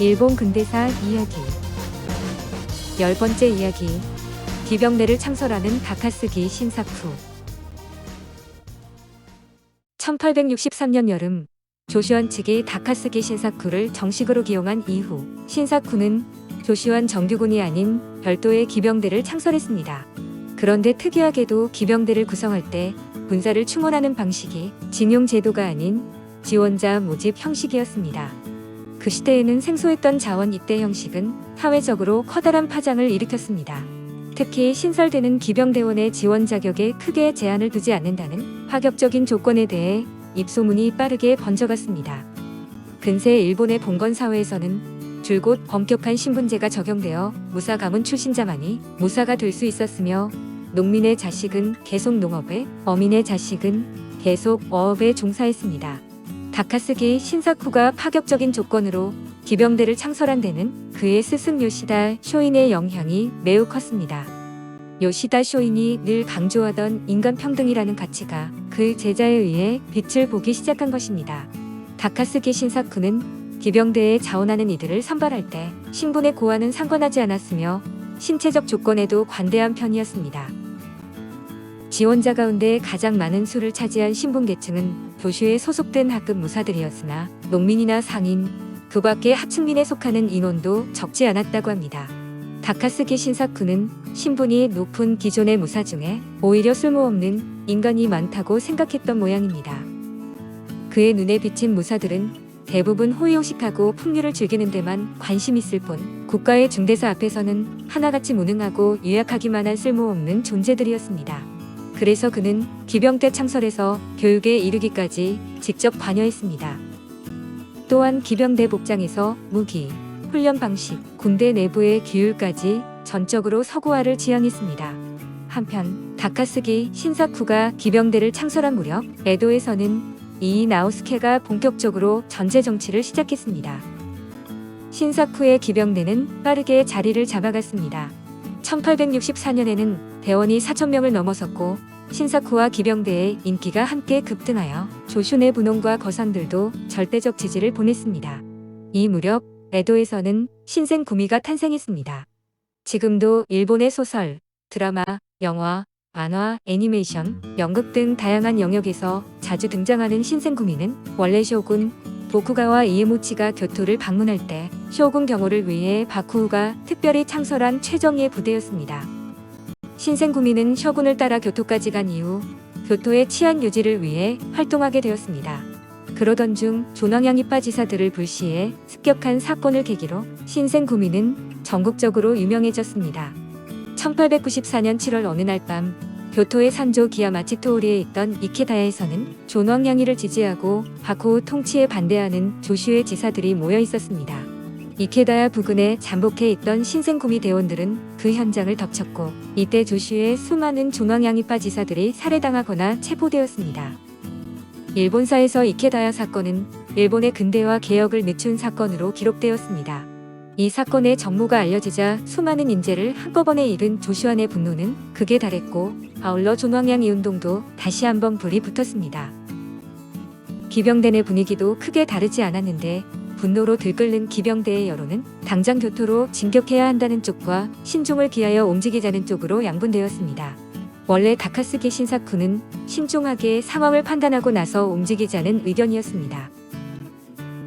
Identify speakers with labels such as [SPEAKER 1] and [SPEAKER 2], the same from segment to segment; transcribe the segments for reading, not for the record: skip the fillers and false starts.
[SPEAKER 1] 일본 근대사 이야기. 10번째 이야기. 기병대를 창설하는 다카스기 신사쿠. 1863년 여름, 조슈안 측이 다카스기 신사쿠를 정식으로 기용한 이후 신사쿠는 조슈안 정규군이 아닌 별도의 기병대를 창설했습니다. 그런데 특이하게도 기병대를 구성할 때 군사를 충원하는 방식이 진용 제도가 아닌 지원자 모집 형식이었습니다. 그 시대에는 생소했던 자원 입대 형식은 사회적으로 커다란 파장을 일으켰습니다. 특히 신설되는 기병대원의 지원 자격에 크게 제한을 두지 않는다는 파격적인 조건에 대해 입소문이 빠르게 번져갔습니다. 근세 일본의 봉건 사회에서는 줄곧 엄격한 신분제가 적용되어 무사 가문 출신자만이 무사가 될 수 있었으며, 농민의 자식은 계속 농업에, 어민의 자식은 계속 어업에 종사했습니다. 다카스기 신사쿠가 파격적인 조건으로 기병대를 창설한 데는 그의 스승 요시다 쇼인의 영향이 매우 컸습니다. 요시다 쇼인이 늘 강조하던 인간평등이라는 가치가 그 제자에 의해 빛을 보기 시작한 것입니다. 다카스기 신사쿠는 기병대에 자원하는 이들을 선발할 때 신분의 고하는 상관하지 않았으며 신체적 조건에도 관대한 편이었습니다. 지원자 가운데 가장 많은 수를 차지한 신분계층은 교슈에 소속된 하급 무사들이었으나 농민이나 상인, 그 밖의 하층민에 속하는 인원도 적지 않았다고 합니다. 다카스기 신사쿠는 신분이 높은 기존의 무사 중에 오히려 쓸모없는 인간이 많다고 생각했던 모양입니다. 그의 눈에 비친 무사들은 대부분 호의호식하고 풍류를 즐기는 데만 관심 있을 뿐 국가의 중대사 앞에서는 하나같이 무능하고 유약하기만 한 쓸모없는 존재들이었습니다. 그래서 그는 기병대 창설에서 교육에 이르기까지 직접 관여했습니다. 또한 기병대 복장에서 무기, 훈련 방식, 군대 내부의 규율까지 전적으로 서구화를 지향했습니다. 한편 다카스기 신사쿠가 기병대를 창설한 무렵 에도에서는 이이나오스케가 본격적으로 전제 정치를 시작했습니다. 신사쿠의 기병대는 빠르게 자리를 잡아갔습니다. 1864년에는 대원이 4,000명을 넘어섰고 신사쿠와 기병대의 인기가 함께 급등하여 조슈네 분홍과 거상들도 절대적 지지를 보냈습니다. 이 무렵 에도에서는 신생구미가 탄생했습니다. 지금도 일본의 소설, 드라마, 영화, 만화, 애니메이션, 연극 등 다양한 영역에서 자주 등장하는 신생구미는 원래 쇼군 도쿠가와 이에모치가 교토를 방문할 때 쇼군 경호를 위해 바쿠우가 특별히 창설한 최정예 부대였습니다. 신생구미는 쇼군을 따라 교토까지 간 이후 교토의 치안 유지를 위해 활동하게 되었습니다. 그러던 중 존왕양이파 지사들을 불시해 습격한 사건을 계기로 신생구미는 전국적으로 유명해졌습니다. 1894년 7월 어느 날 밤 교토의 산조 기야마치토우리에 있던 이케다야에서는 존왕양이를 지지하고 바쿠우 통치에 반대하는 조슈의 지사들이 모여 있었습니다. 이케다야 부근에 잠복해 있던 신생구미 대원들은 그 현장을 덮쳤고, 이때 조슈의 수많은 존왕양이파 지사들이 살해당하거나 체포되었습니다. 일본사에서 이케다야 사건은 일본의 근대화 개혁을 늦춘 사건으로 기록되었습니다. 이 사건의 전모가 알려지자 수많은 인재를 한꺼번에 잃은 조슈안의 분노는 극에 달했고, 아울러 존왕양이 운동도 다시 한번 불이 붙었습니다. 기병대 내 분위기도 크게 다르지 않았는데 분노로 들끓는 기병대의 여론은 당장 교토로 진격해야 한다는 쪽과 신중을 기하여 움직이자는 쪽으로 양분되었습니다. 원래 다카스기 신사쿠는 신중하게 상황을 판단하고 나서 움직이자는 의견이었습니다.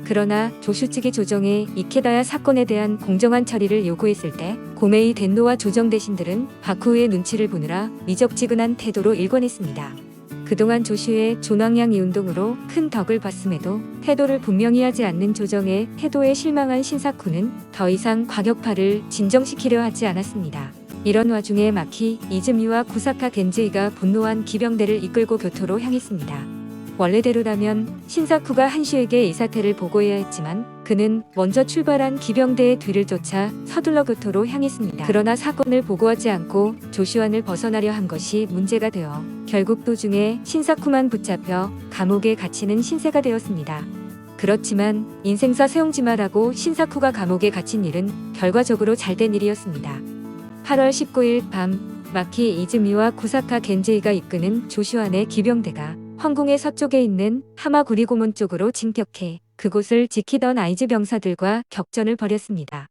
[SPEAKER 1] 그러나 조슈 측이 조정해 이케다야 사건에 대한 공정한 처리를 요구했을 때 고메이 덴노와 조정 대신들은 바쿠우의 눈치를 보느라 미적지근한 태도로 일관했습니다. 그동안 조슈의 존왕양이 운동으로 큰 덕을 봤음에도 태도를 분명히 하지 않는 조정의 태도에 실망한 신사쿠는 더 이상 과격파를 진정시키려 하지 않았습니다. 이런 와중에 마키 이즈미와 구사카 겐즈이가 분노한 기병대를 이끌고 교토로 향했습니다. 원래대로라면 신사쿠가 한슈에게 이 사태를 보고해야 했지만 그는 먼저 출발한 기병대의 뒤를 쫓아 서둘러 교토로 향했습니다. 그러나 사건을 보고하지 않고 조슈안을 벗어나려 한 것이 문제가 되어 결국 도중에 신사쿠만 붙잡혀 감옥에 갇히는 신세가 되었습니다. 그렇지만 인생사 세옹지마라고 신사쿠가 감옥에 갇힌 일은 결과적으로 잘된 일이었습니다. 8월 19일 밤 마키 이즈미와 구사카 겐제이가 이끄는 조슈안의 기병대가 황궁의 서쪽에 있는 하마구리 고문 쪽으로 진격해 그곳을 지키던 아이즈 병사들과 격전을 벌였습니다.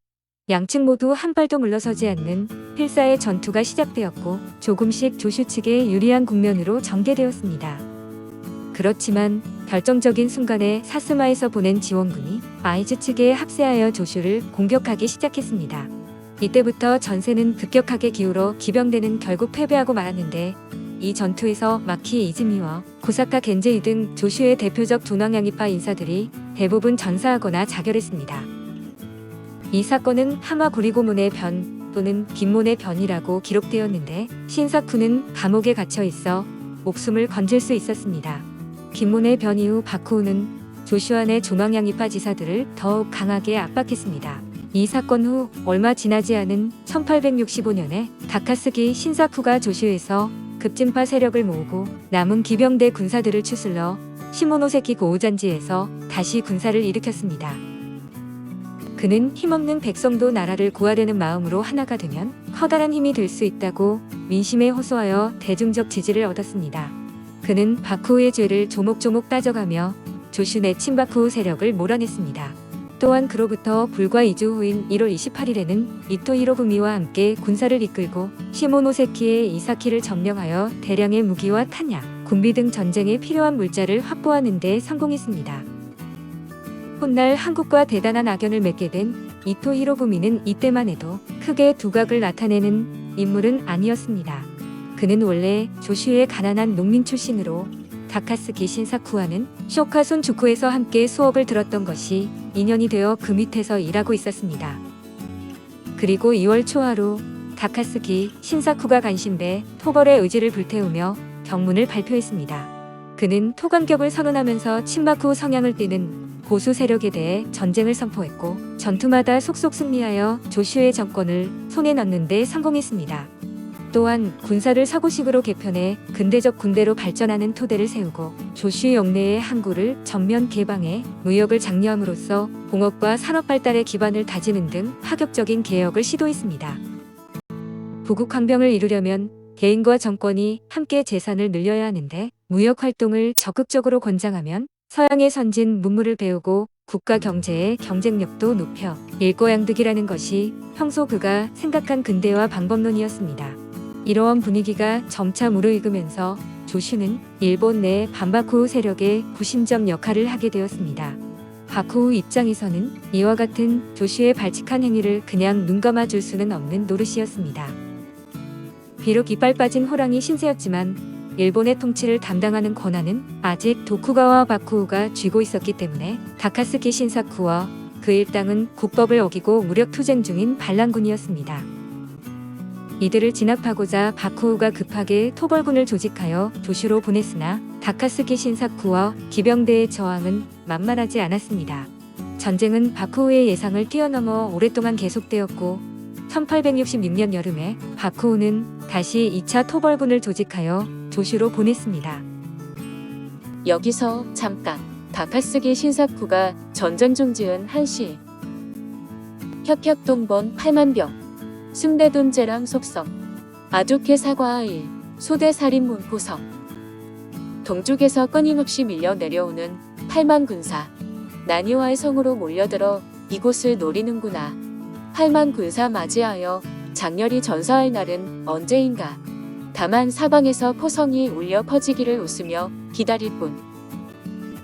[SPEAKER 1] 양측 모두 한 발도 물러서지 않는 필사의 전투가 시작되었고 조금씩 조슈 측에 유리한 국면으로 전개되었습니다. 그렇지만 결정적인 순간에 사스마에서 보낸 지원군이 아이즈 측에 합세하여 조슈를 공격하기 시작했습니다. 이때부터 전세는 급격하게 기울어 기병대는 결국 패배하고 말았는데 이 전투에서 마키 이즈미와 구사카 겐제이 등 조슈의 대표적 도낭양이파 인사들이 대부분 전사하거나 자결했습니다. 이 사건은 하마 고리고문의 변 또는 김문의 변이라고 기록되었는데 신사쿠는 감옥에 갇혀 있어 목숨을 건질 수 있었습니다. 김문의 변 이후 바쿠우는 조슈아 내 조낭양이파 지사들을 더욱 강하게 압박했습니다. 이 사건 후 얼마 지나지 않은 1865년에 다카스기 신사쿠가 조슈에서 급진파 세력을 모으고 남은 기병대 군사들을 추슬러 시모노세키 고우잔지에서 다시 군사를 일으켰습니다. 그는 힘없는 백성도 나라를 구하려는 마음으로 하나가 되면 커다란 힘이 될 수 있다고 민심에 호소하여 대중적 지지를 얻었습니다. 그는 바쿠우의 죄를 조목조목 따져가며 조슈 내 친바쿠우 세력을 몰아냈습니다. 또한 그로부터 불과 2주 후인 1월 28일에는 이토 히로부미와 함께 군사를 이끌고 시모노세키의 이사키를 점령하여 대량의 무기와 탄약, 군비 등 전쟁에 필요한 물자를 확보하는 데 성공했습니다. 훗날 한국과 대단한 악연을 맺게 된 이토 히로부미는 이때만 해도 크게 두각을 나타내는 인물은 아니었습니다. 그는 원래 조슈의 가난한 농민 출신으로 다카스기 신사쿠와는 쇼카손 주쿠에서 함께 수업을 들었던 것이 인연이 되어 그 밑에서 일하고 있었습니다. 그리고 2월 초하루 다카스기 신사쿠가 간신배 토벌의 의지를 불태우며 경문을 발표했습니다. 그는 토관격을 선언하면서 친바쿠 성향을 띠는 보수 세력에 대해 전쟁을 선포했고 전투마다 속속 승리하여 조슈의 정권을 손에 넣는 데 성공했습니다. 또한 군사를 사고식으로 개편해 근대적 군대로 발전하는 토대를 세우고 조슈 영내의 항구를 전면 개방해 무역을 장려함으로써 공업과 산업 발달의 기반을 다지는 등 파격적인 개혁을 시도했습니다. 부국 항병을 이루려면 개인과 정권이 함께 재산을 늘려야 하는데 무역 활동을 적극적으로 권장하면 서양의 선진 문물을 배우고 국가 경제의 경쟁력도 높여 일거양득이라는 것이 평소 그가 생각한 근대화 방법론이었습니다. 이러한 분위기가 점차 무르익으면서 조슈는 일본 내 반바쿠우 세력의 구심점 역할을 하게 되었습니다. 바쿠우 입장에서는 이와 같은 조슈의 발칙한 행위를 그냥 눈감아 줄 수는 없는 노릇이었습니다. 비록 이빨 빠진 호랑이 신세였지만 일본의 통치를 담당하는 권한은 아직 도쿠가와 바쿠우가 쥐고 있었기 때문에 다카스키 신사쿠와 그 일당은 국법을 어기고 무력 투쟁 중인 반란군이었습니다. 이들을 진압하고자 바쿠우가 급하게 토벌군을 조직하여 조슈로 보냈으나 다카스키 신사쿠와 기병대의 저항은 만만하지 않았습니다. 전쟁은 바쿠우의 예상을 뛰어넘어 오랫동안 계속되었고 1866년 여름에 바쿠우는 다시 2차 토벌군을 조직하여 조슈로 보냈습니다.
[SPEAKER 2] 여기서 잠깐 다카스기 신사쿠가 전쟁 중 지은 한시 혁혁동본 8만병 승대돈제랑 속성 아두케 사과의 소대살인 문포성 동쪽에서 끊임없이 밀려 내려오는 8만 군사 나니와의 성으로 몰려들어 이곳을 노리는구나. 8만 군사 맞이하여 장렬히 전사할 날은 언제인가. 다만 사방에서 포성이 울려 퍼지기를 웃으며 기다릴 뿐.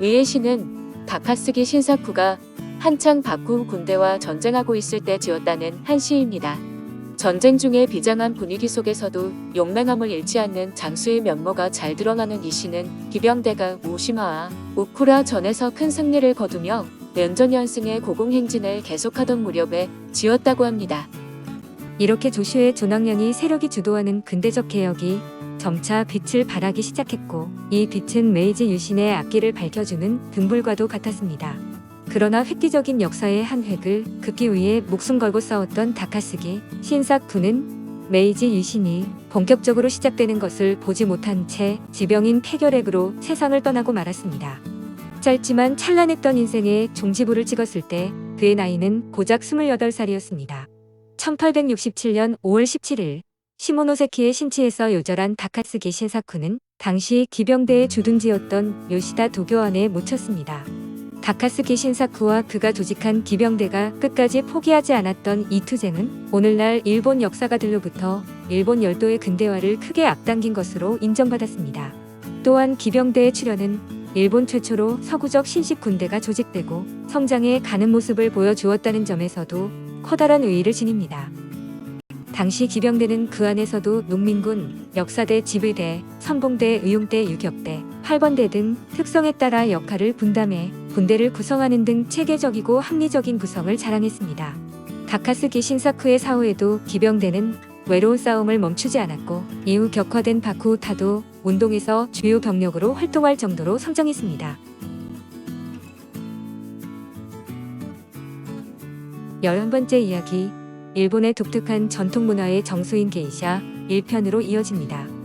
[SPEAKER 2] 위의 시는 다카스기 신사쿠가 한창 바쿠우 군대와 전쟁하고 있을 때 지었다는 한시입니다. 전쟁 중의 비장한 분위기 속에서도 용맹함을 잃지 않는 장수의 면모가 잘 드러나는 이 시는 기병대가 우시마와 우쿠라 전에서 큰 승리를 거두며 연전연승의 고공행진을 계속하던 무렵에 지었다고 합니다.
[SPEAKER 1] 이렇게 조슈의 조낭량이 세력이 주도하는 근대적 개혁이 점차 빛을 발하기 시작했고 이 빛은 메이지 유신의 앞길을 밝혀주는 등불과도 같았습니다. 그러나 획기적인 역사의 한 획을 긋기 위해 목숨 걸고 싸웠던 다카스기 신사쿠는 메이지 유신이 본격적으로 시작되는 것을 보지 못한 채 지병인 폐결핵으로 세상을 떠나고 말았습니다. 짧지만 찬란했던 인생의 종지부를 찍었을 때 그의 나이는 고작 28살이었습니다. 1867년 5월 17일 시모노세키의 신치에서 요절한 다카스기 신사쿠는 당시 기병대의 주둔지였던 요시다 도교원에 묻혔습니다. 다카스키 신사쿠와 그가 조직한 기병대가 끝까지 포기하지 않았던 이 투쟁은 오늘날 일본 역사가들로부터 일본 열도의 근대화를 크게 앞당긴 것으로 인정받았습니다. 또한 기병대의 출현은 일본 최초로 서구적 신식 군대가 조직되고 성장해 가는 모습을 보여주었다는 점에서도 커다란 의의를 지닙니다. 당시 기병대는 그 안에서도 농민군, 역사대, 지휘대, 선봉대, 의용대, 유격대, 8번대 등 특성에 따라 역할을 분담해 군대를 구성하는 등 체계적이고 합리적인 구성을 자랑했습니다. 다카스키 신사쿠의 사후에도 기병대는 외로운 싸움을 멈추지 않았고 이후 격화된 바쿠우타도 운동에서 주요 병력으로 활동할 정도로 성장했습니다. 11번째 이야기, 일본의 독특한 전통 문화의 정수인 게이샤 1편으로 이어집니다.